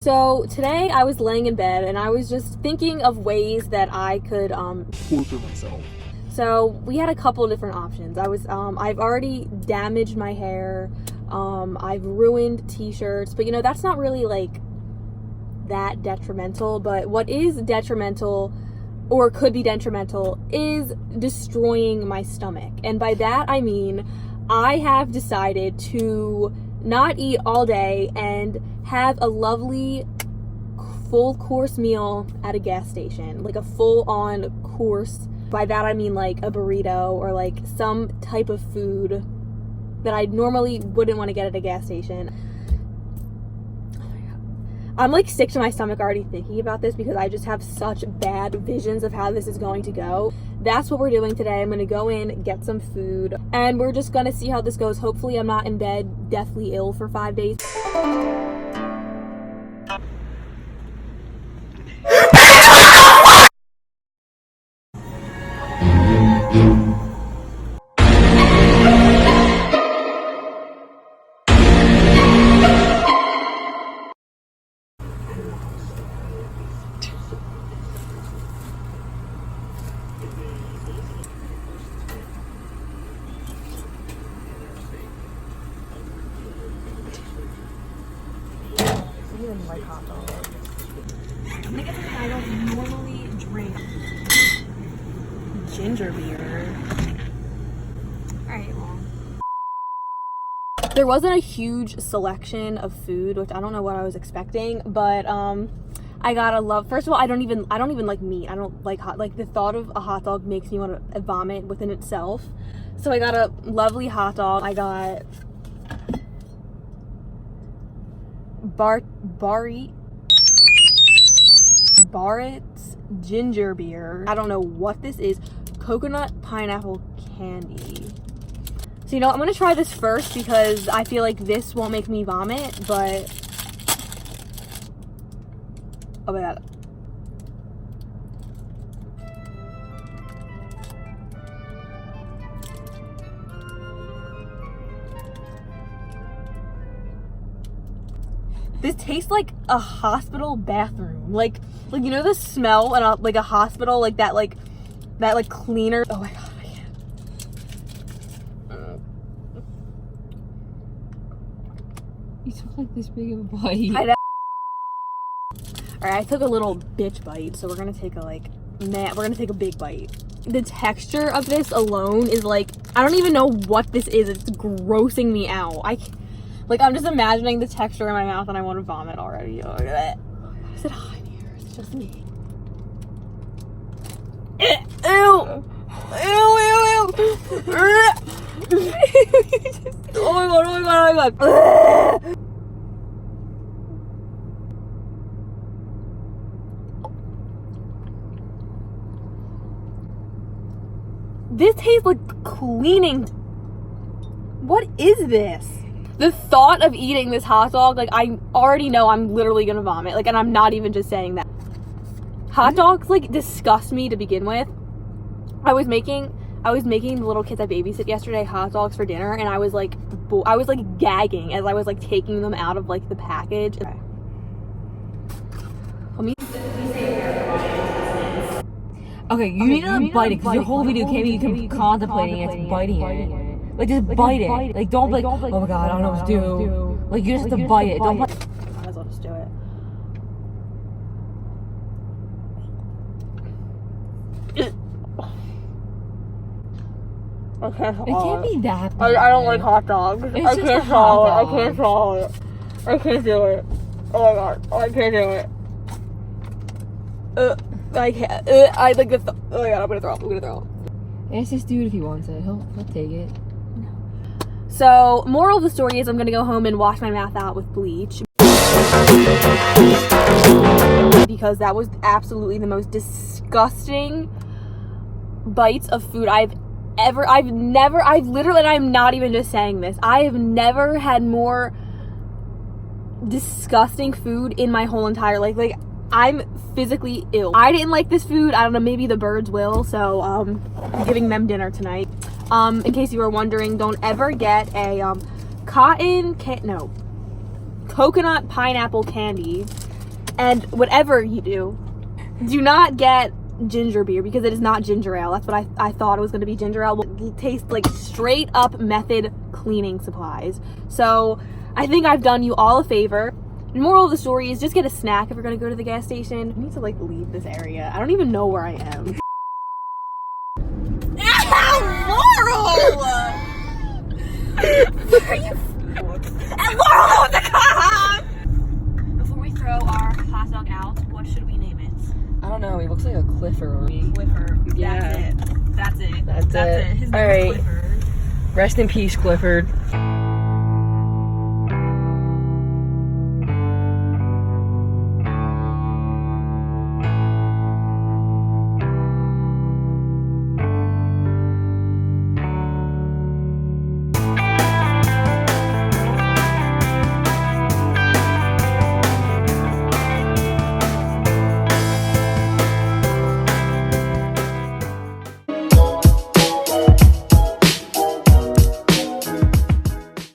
So today I was laying in bed and I was just thinking of ways that I could torture myself. So we had a couple of different options. I've already damaged my hair. I've ruined t-shirts, but you know, that's not really like that detrimental. But what is detrimental, or could be detrimental, is destroying my stomach. And by that I mean I have decided to not eat all day and have a lovely full course meal at a gas station, like a full-on course. By that I mean like a burrito or like some type of food that I normally wouldn't want to get at a gas station. Oh my God. I'm like sick to my stomach already thinking about this because I just have such bad visions of how this is going to go. That's what we're doing today. I'm going to go in, get some food, and we're just going to see how this goes. Hopefully I'm not in bed deathly ill for 5 days. Like hot dogs. I'm gonna get something I don't normally drink. Ginger beer. Alright, well. There wasn't a huge selection of food, which I don't know what I was expecting, but I gotta love, first of all, I don't even like meat. I don't like the thought of a hot dog makes me want to vomit within itself. So I got a lovely hot dog. I got Barrett's ginger beer. I don't know what this is. Coconut pineapple candy. So you know, I'm gonna try this first because I feel like this won't make me vomit, but oh my God. This tastes like a hospital bathroom. Like you know the smell in a hospital, like that cleaner. Oh my God, I can't. You took like this big of a bite. I know. Alright, I took a little bitch bite, so we're gonna take a big bite. The texture of this alone is like, I don't even know what this is. It's grossing me out. I'm just imagining the texture in my mouth and I want to vomit already. Oh, is it hot in here? It's just me. Ew! Ew! Oh my God, oh my God, oh my God. This tastes like cleaning. What is this? The thought of eating this hot dog, like, I already know I'm literally gonna vomit. Like, and I'm not even just saying that. Hot dogs, like, disgust me to begin with. I was making the little kids I babysit yesterday hot dogs for dinner, and I was like gagging as I was like taking them out of like the package. Okay. Okay, you need to bite it because your whole video can't be you contemplating it, biting it. Like, just bite it. Like, don't be like, oh my God, I don't know what to do. Like, you just have to bite it. Don't bite it. Might as well just do it. I can't swallow It can't be that bad. I don't like hot dogs. I can't swallow it. I can't swallow it. I can't do it. Oh my God. I can't do it. I can't. I like the. Oh my God. I'm gonna throw up. Ask this dude if he wants it. He'll take it. So, moral of the story is I'm gonna go home and wash my mouth out with bleach. Because that was absolutely the most disgusting bites of food I've literally, and I'm not even just saying this, I have never had more disgusting food in my whole entire life. Like, I'm physically ill. I didn't like this food. I don't know, maybe the birds will, so I'm giving them dinner tonight. In case you were wondering, don't ever get a coconut pineapple candy And whatever you do not get ginger beer because it is not ginger ale. That's what I thought it was going to be. Ginger ale will taste like straight up method cleaning supplies. So I think I've done you all a favor. And moral of the story is just get a snack if you're going to go to the gas station. I need to like leave this area. I don't even know where I am. Laurel! And Laurel with the cop! Before we throw our hot dog out, what should we name it? I don't know. He looks like a Clifford. Clifford. Yeah. That's it. That's it. His All name right. is Clifford. Rest in peace, Clifford.